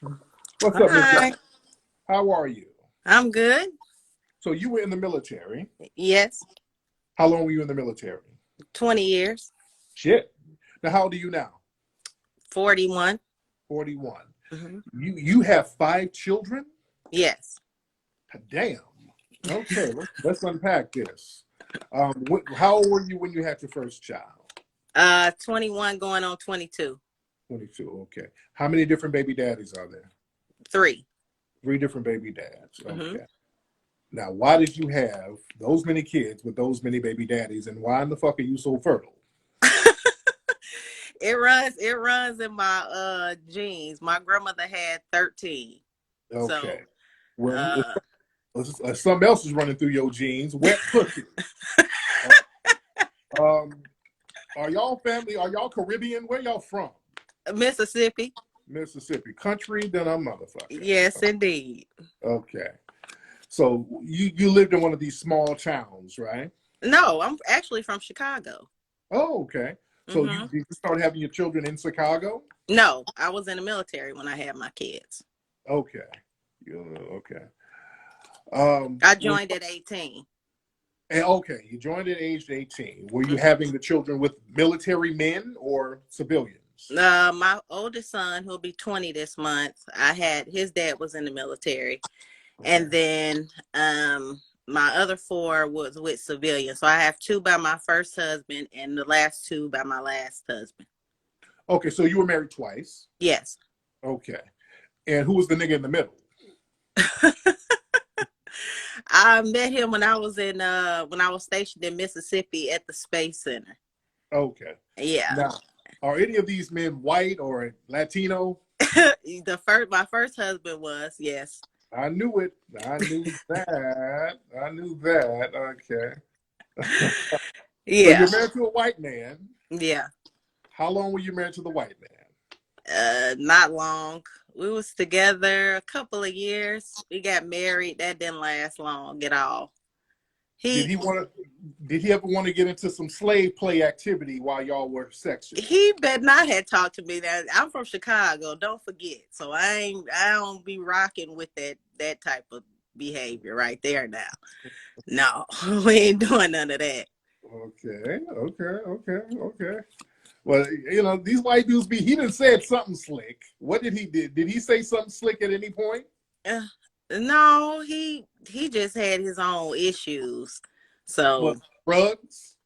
What's up, Miss John? Hi, How are you? I'm good. So you were in the military. Yes, How long were you in the military? 20 years, Shit. Now, how old are you now? 41. 41. Hmm. You have five children? Yes, Damn. Okay, let's unpack this. How old were you when you had your first child? 21 going on 22. 22. Okay. How many different baby daddies are there? 3. Three different baby dads. Hmm. Okay. Now, why did you have those many kids with those many baby daddies, and why in the fuck are you so fertile? It runs in my genes. My grandmother had 13. Okay. So, Well, uh something else is running through your genes. Wet pussy. Um, are y'all family? Are y'all Caribbean? Where y'all from? Mississippi. Mississippi. Country, then I'm motherfucker. Yes, indeed. Okay. So you lived in one of these small towns, right? No, I'm actually from Chicago. Oh, okay. So you Hmm. did you start having your children in Chicago? No, I was in the military when I had my kids. Okay. Okay. I When joined at 18. okay, you joined at age 18. Were you Mhm. having the children with military men or civilians? My oldest son, who'll be 20 this month, I had his dad was in the military, Okay. and then my other 4 was with civilians. So I have 2 by my first husband, and the last 2 by my last husband. Okay, so you were married twice. Yes, Okay. And who was the nigga in the middle? I met him when I was stationed in Mississippi at the Space Center. Okay. Yeah, Now, are any of these men white or Latino? the first my first husband was, yes. I knew it. I knew that. I knew that. Okay. So Yeah, you're married to a white man. yeah. How long were you married to the white man? Not long. We was together a couple of years. We got married. That didn't last long at all. Did He he want to? Did he ever want to get into some slave play activity while y'all were sexting? he bet not had talked to me. That I'm from Chicago. Don't forget. So I don't be rocking with that type of behavior right there now. No, we ain't doing none of that. Okay. Okay. Okay. Okay. Well, these white dudes be. He done said something slick. What did he did? Did he say something slick at any point? Uh, no, he just had his own issues. What So drugs?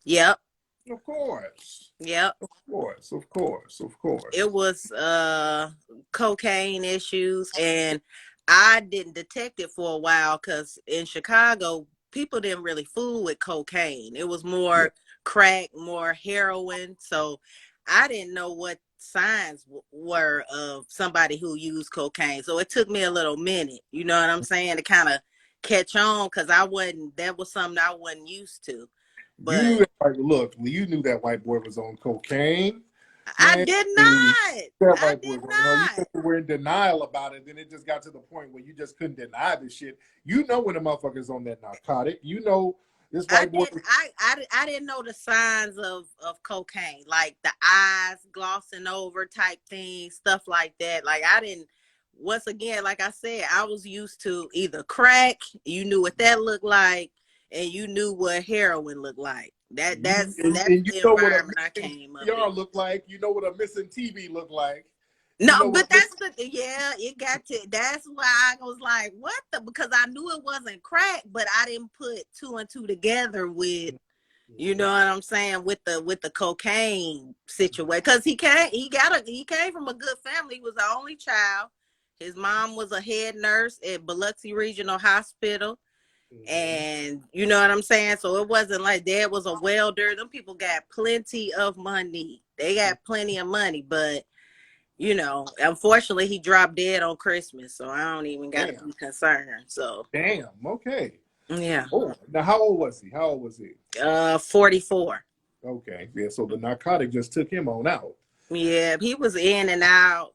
yep, Of course. yep. Of course. Of course. Of course. It was cocaine issues, and I didn't detect it for a while because in Chicago people didn't really fool with cocaine. It was Yeah. more crack, more heroin. So I didn't know what signs were of somebody who used cocaine. So it took me a little minute, you know what I'm saying, to kind of catch on, because I wasn't that was something I wasn't used to. You knew But that. Like, look, you knew that white boy was on cocaine. I Man, did that not. I white boy, did you not. were in denial about it. Then it just got to the point where you just couldn't deny this shit. You know when a motherfucker's on that narcotic. You know this I white boy. did. I didn't know the signs of cocaine, like the eyes glossing over type thing, stuff like that. Like I didn't. Once again, like I said, I was used to either crack. You knew what that looked like, and you knew what heroin looked like. That's And you the know what a environment I missing came up in. PR looked like. You know what a missing TV looked like. No, You know what but a missing. yeah, it got to, that's why I was like, what the, because I knew it wasn't crack, but I didn't put 2 and 2 together with, you know what I'm saying, with the cocaine situation. Because he came from a good family. He was the only child. His mom was a head nurse at Biloxi Regional Hospital. And you know what I'm saying? So it wasn't like dad was a welder. Them people got plenty of money. They got plenty of money, but unfortunately he dropped dead on Christmas, so I don't even gotta Damn, be concerned. So damn. Okay. yeah. Oh, now how old was he? How old was he? 44. Okay, yeah. So the narcotic just took him on out. Yeah, he was in and out,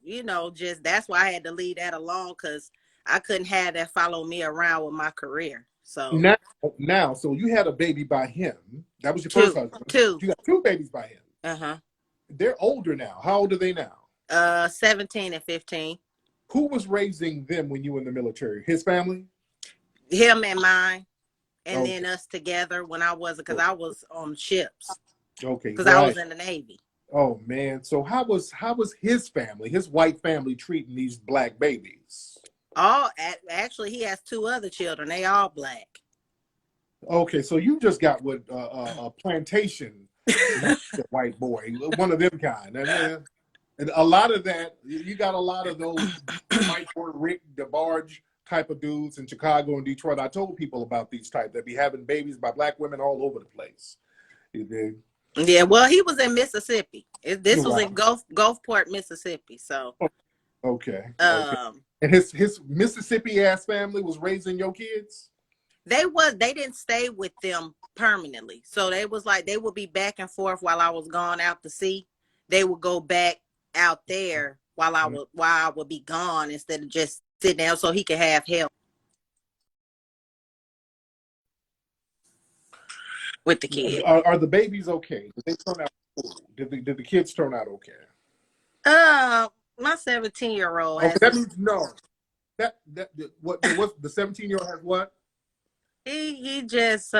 just that's why I had to leave that alone, because I couldn't have that follow me around with my career. So Now, now, so you had a baby by him. That was your first two, husband. two. You got two babies by him. Uh-huh. They're older now. How old are they now? 17 and 15. Who was raising them when you were in the military? His family? Him and mine, and Okay. then us together when I wasn't, because I was on ships, Okay, because I right. was in the Navy. Oh man. So how was his family, his white family, treating these black babies? Actually, he has 2 other children. They all black. Okay, so you just got with a plantation white boy, one of them kind. And a lot of that, you got a lot of those white boy Rick DeBarge type of dudes in Chicago and Detroit. I told people about these type that be having babies by black women all over the place. Yeah, well, he was in Mississippi. This was Wow. in Gulfport, Mississippi. So, Okay. um, And his Mississippi ass family was raising your kids? they didn't stay with them permanently. So they would be back and forth while I was gone out to sea. They would go back out there while I would be gone instead of just sitting down so he could have help with the kids. Are the babies okay? Did they turn out cool? Did the kids turn out okay? My 17-year-old Okay, has that means no. What the 17-year-old has what? he just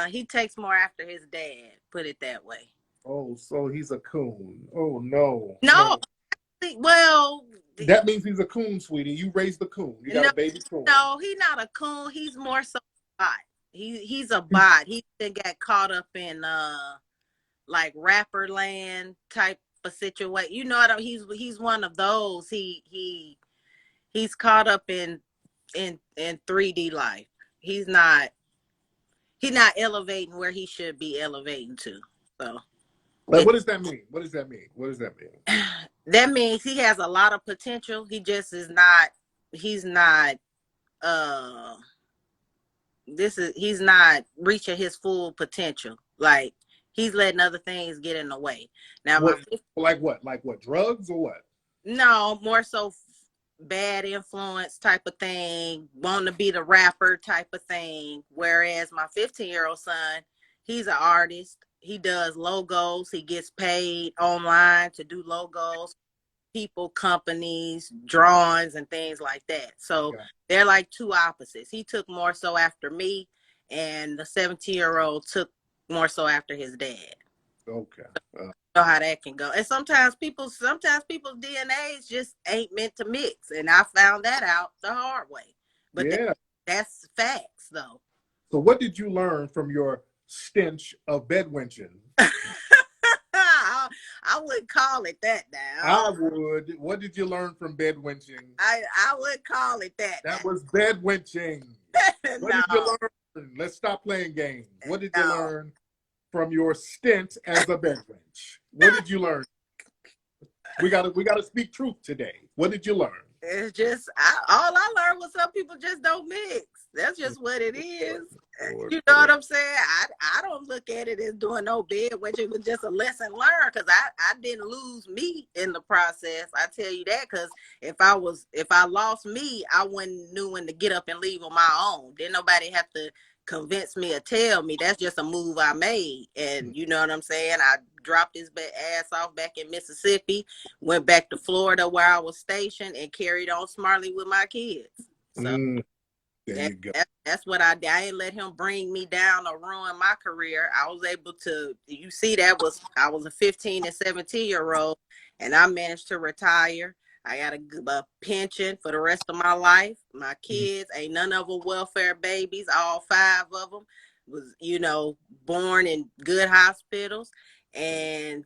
he takes more after his dad, put it that way. Oh, so he's a coon. Oh no. No, well, that means he's a coon, sweetie. You raised the coon. You got a baby coon. No, he's not a coon. He's more so a bot. He's a bot. He got caught up in like rapper land type of situation. You know what? He's one of those. He's caught up in 3D life. He's not elevating where he should be elevating to. So, like, what does that mean? What does that mean? What does that mean? That means he has a lot of potential. He just is not. He's not. He's not reaching his full potential. Like, he's letting other things get in the way. Now, like what? Like what? Drugs or what? No, more so bad influence type of thing, wanting to be the rapper type of thing. Whereas my 15-year-old son, he's an artist. He does logos. He gets paid online to do logos, people, companies, drawings, and things like that. So they're like two opposites. He took more so after me, and the 17-year-old took more so after his dad. Okay. Know how that can go. And sometimes people's DNAs just ain't meant to mix. And I found that out the hard way. But that's facts, though. So what did you learn from your stench of bedwenching? I wouldn't call it that now. I would. What did you learn from bedwenching? I would call it that. That was bedwenching. What did you learn? Let's stop playing games. What did you learn from your stint as a bedwench? What did you learn? We gotta speak truth today. What did you learn? It's just all I learned was some people just don't mix. That's just what it is. You know what I'm saying? I don't look at it as doing no bedwench. It was just a lesson learned, because I didn't lose me in the process. I tell you that, because if I lost me, I wouldn't knew when to get up and leave on my own. Didn't nobody have to convince me or tell me. That's just a move I made. And you know what I'm saying? I dropped his ass off back in Mississippi, went back to Florida where I was stationed, and carried on smartly with my kids. So there you go. That's what I did. I didn't let him bring me down or ruin my career. I was able to, you see, I was a 15 and 17-year-old, and I managed to retire. I got a pension for the rest of my life. My kids, ain't none of them welfare babies. All 5 of them was, born in good hospitals. And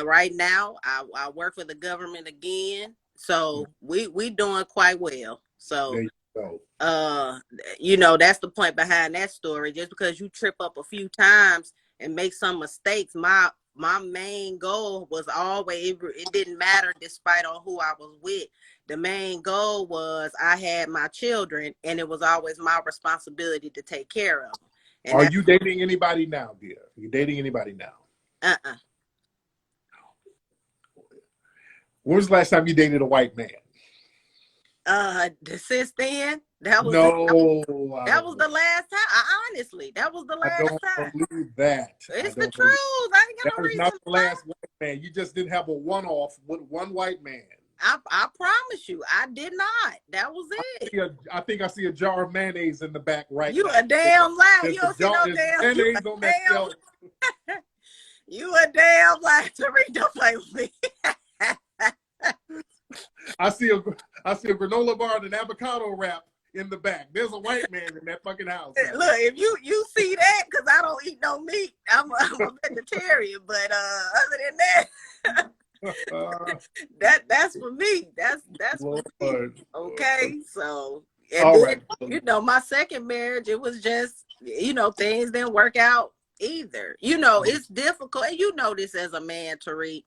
right now, I work for the government again. So we doing quite well. So there you go. That's the point behind that story. Just because you trip up a few times and make some mistakes, my main goal was always, it didn't matter despite on who I was with. The main goal was I had my children, and it was always my responsibility to take care of them. And are you dating anybody now, dear? Are you dating anybody now? When was the last time you dated a white man? Since then, that was the last time. Honestly, that was the last time. I don't believe that. It's the truth. I ain't got no reason. That was not the last white man. You just didn't have a one-off with one white man. I promise you, I did not. That was it. I think I see a jar of mayonnaise in the back right You now. a damn lie. There's You don't see jar, no there's damn. You mayonnaise a on that shelf. damn. You a damn lie. Tariq, don't play with me. I see a granola bar and an avocado wrap in the back. There's a white man in that fucking house. Look, if you see that, because I don't eat no meat, I'm a vegetarian. But other than that, that's for me. That's for me. Okay, so and all then right. my second marriage, it was just things didn't work out either. It's difficult, and this as a man, Tariq,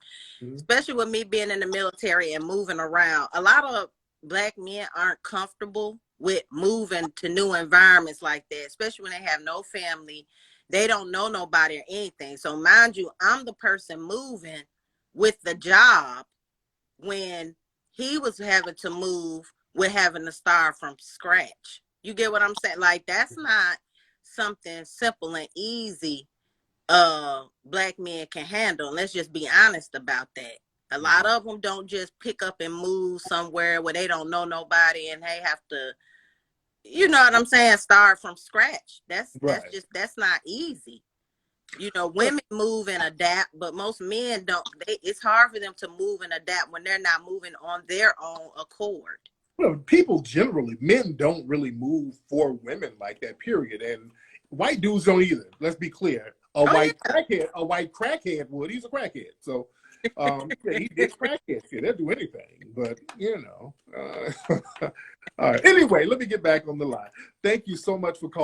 especially with me being in the military and moving around. A lot of Black men aren't comfortable with moving to new environments like that, especially when they have no family, they don't know nobody or anything. So mind you, I'm the person moving with the job when he was having to move with having to start from scratch. You get what I'm saying? Like, that's not something simple and easy Black men can handle. Let's just be honest about that. A lot of them don't just pick up and move somewhere where they don't know nobody and they have to, you know what I'm saying, start from scratch. That's not easy. Women move and adapt, but most men don't. It's hard for them to move and adapt when they're not moving on their own accord. Well, people generally, men don't really move for women like that, period. And white dudes don't either. Let's be clear. A white crackhead would. He's a crackhead. So yeah, he did crackhead shit. They'll do anything. But all right. Anyway, let me get back on the line. Thank you so much for calling.